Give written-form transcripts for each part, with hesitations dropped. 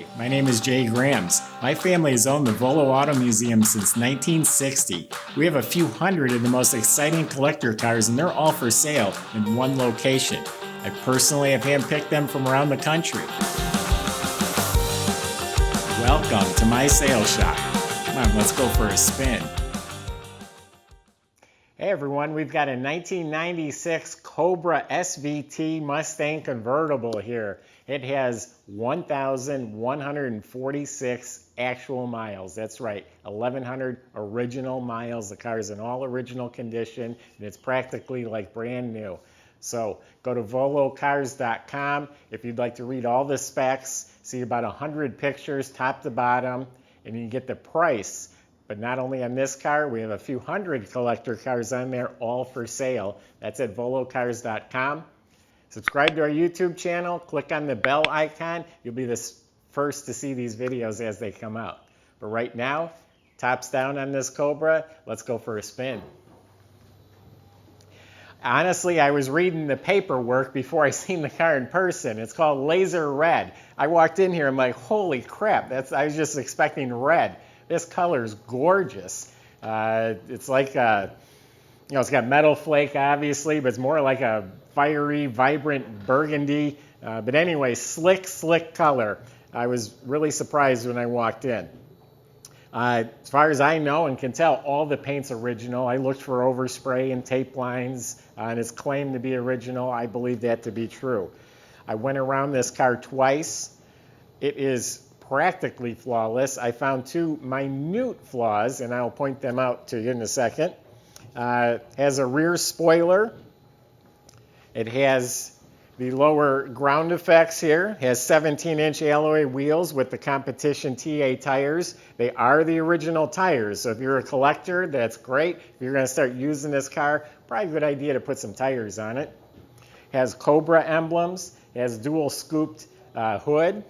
Hi, my name is Jay Grams. My family has owned the Volo Auto Museum since 1960. We have a few hundred of the most exciting collector cars, and they're all for sale in one location. I personally have handpicked them from around the country. Welcome to my sales shop. Come on, let's go for a spin. Hey everyone, we've got a 1996 Cobra SVT Mustang Convertible here. It has 1,146 actual miles. That's right, 1,100 original miles. The car is in all original condition, and it's practically like brand new. So go to volocars.com if you'd like to read all the specs, see about 100 pictures top to bottom, and you can get the price. But not only on this car, we have a few hundred collector cars on there, all for sale. That's at volocars.com. Subscribe to our YouTube channel, click on the bell icon. You'll be the first to see these videos as they come out. But right now, tops down on this Cobra. Let's go for a spin. Honestly, I was reading the paperwork before I seen the car in person. It's called Lazer Red. I walked in here, I'm like, holy crap, I was just expecting red. This color is gorgeous. It's like it's got metal flake, obviously, but it's more like a fiery, vibrant burgundy. But anyway, slick color. I was really surprised when I walked in. As far as I know and can tell, all the paint's original. I looked for overspray and tape lines, and it's claimed to be original. I believe that to be true. I went around this car twice. It is practically flawless. I found two minute flaws, and I'll point them out to you in a second. Has a rear spoiler. It has the lower ground effects here. Has 17-inch alloy wheels with the competition TA tires. They are the original tires, so if you're a collector, that's great. If you're going to start using this car, probably a good idea to put some tires on it. Has Cobra emblems. Has dual scooped hood.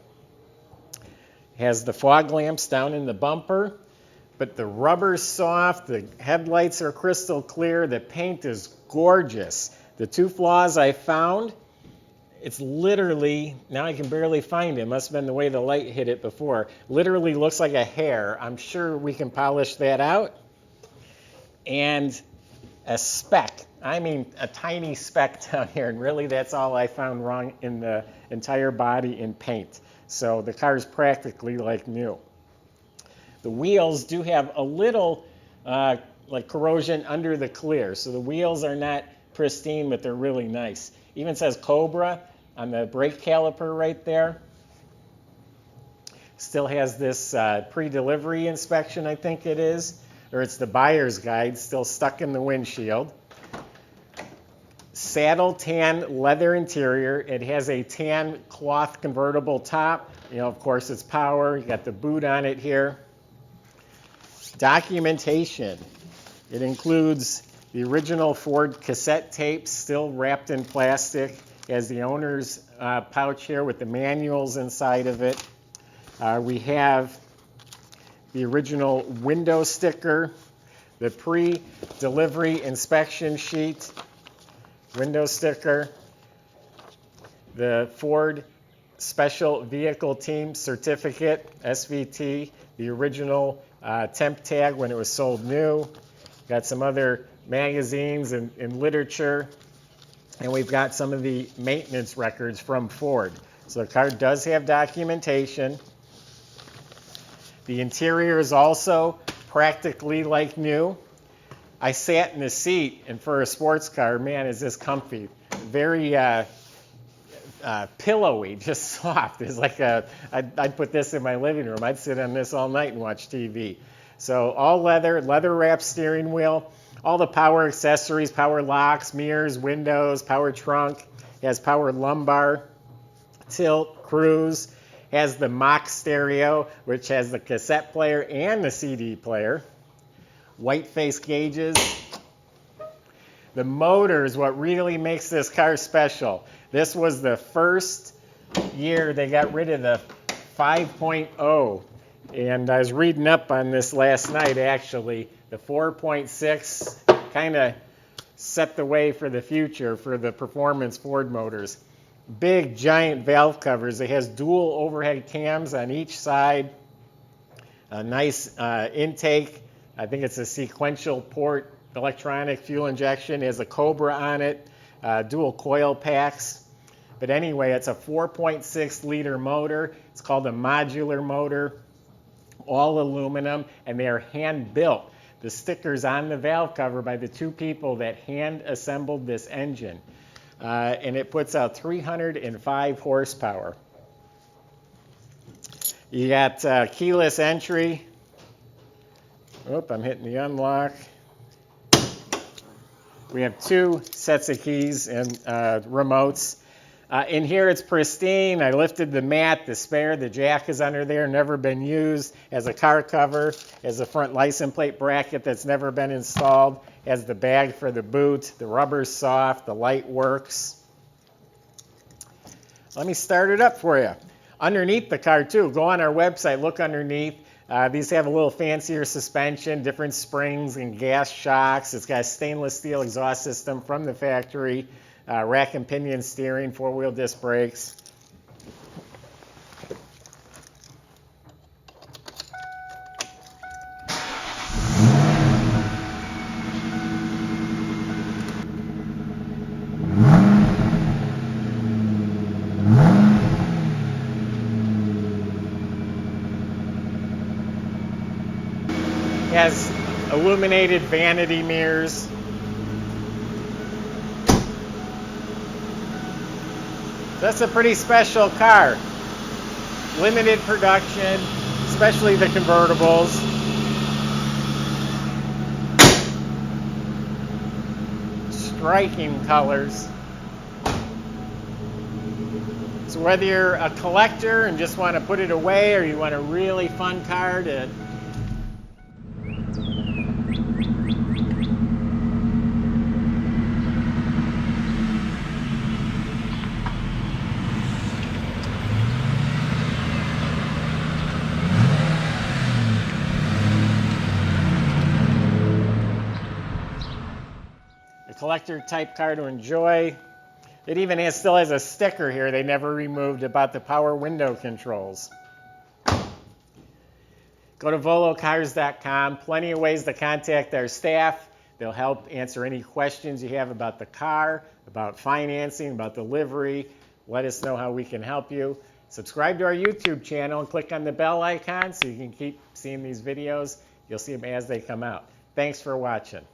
Has the fog lamps down in the bumper, but the rubber's soft, the headlights are crystal clear, the paint is gorgeous. The two flaws I found, it's literally, now I can barely find it, must have been the way the light hit it before, literally looks like a hair. I'm sure we can polish that out. And a speck, I mean a tiny speck down here, and really that's all I found wrong in the entire body in paint. So the car is practically like new. The wheels do have a little like corrosion under the clear. So the wheels are not pristine, but they're really nice. Even says Cobra on the brake caliper right there. Still has this pre-delivery inspection, I think it is. Or it's the buyer's guide, still stuck in the windshield. Saddle tan leather interior. It has a tan cloth convertible top. You know, of course, it's power. You got the boot on it here. Documentation. It includes the original Ford cassette tapes still wrapped in plastic. It has the owner's pouch here with the manuals inside of it. We have the original window sticker, the pre-delivery inspection sheet, window sticker, the Ford Special Vehicle Team Certificate, SVT, the original temp tag when it was sold new. Got some other magazines and literature, and we've got some of the maintenance records from Ford. So the car does have documentation. The interior is also practically like new. I sat in the seat, and for a sports car, man, is this comfy. Very pillowy, just soft. It's like I'd put this in my living room. I'd sit on this all night and watch TV. So all leather wrapped steering wheel, all the power accessories, power locks, mirrors, windows, power trunk. It has power lumbar, tilt, cruise. Has the mock stereo, which has the cassette player and the CD player. White face gauges. The motor is what really makes this car special. This was the first year they got rid of the 5.0. And I was reading up on this last night, actually. The 4.6 kind of set the way for the future for the performance Ford motors. big giant valve covers. It has dual overhead cams on each side. A nice intake. I think it's a sequential port electronic fuel injection. It has a Cobra on it. Dual coil packs. But anyway, it's a 4.6 liter motor. It's called a modular motor. All aluminum, and they are hand built. The sticker's on the valve cover by the two people that hand assembled this engine. And it puts out 305 horsepower. You got keyless entry. Oop, I'm hitting the unlock. We have two sets of keys and remotes. In here it's pristine. I lifted the mat, the spare, the jack is under there, never been used. As a car cover, as a front license plate bracket that's never been installed. As the bag for the boot, the rubber's soft, the light works. Let me start it up for you. Underneath the car too, go on our website, look underneath. These have a little fancier suspension, different springs and gas shocks. It's got a stainless steel exhaust system from the factory. Rack and pinion steering, four-wheel disc brakes. It has illuminated vanity mirrors. That's a pretty special car. Limited production, especially the convertibles. Striking colors. So whether you're a collector and just want to put it away, or you want a really fun car to collector type car to enjoy. It even still has a sticker here they never removed about the power window controls. Go to volocars.com. Plenty of ways to contact our staff. They'll help answer any questions you have about the car, about financing, about delivery. Let us know how we can help you. Subscribe to our YouTube channel and click on the bell icon so you can keep seeing these videos. You'll see them as they come out. Thanks for watching.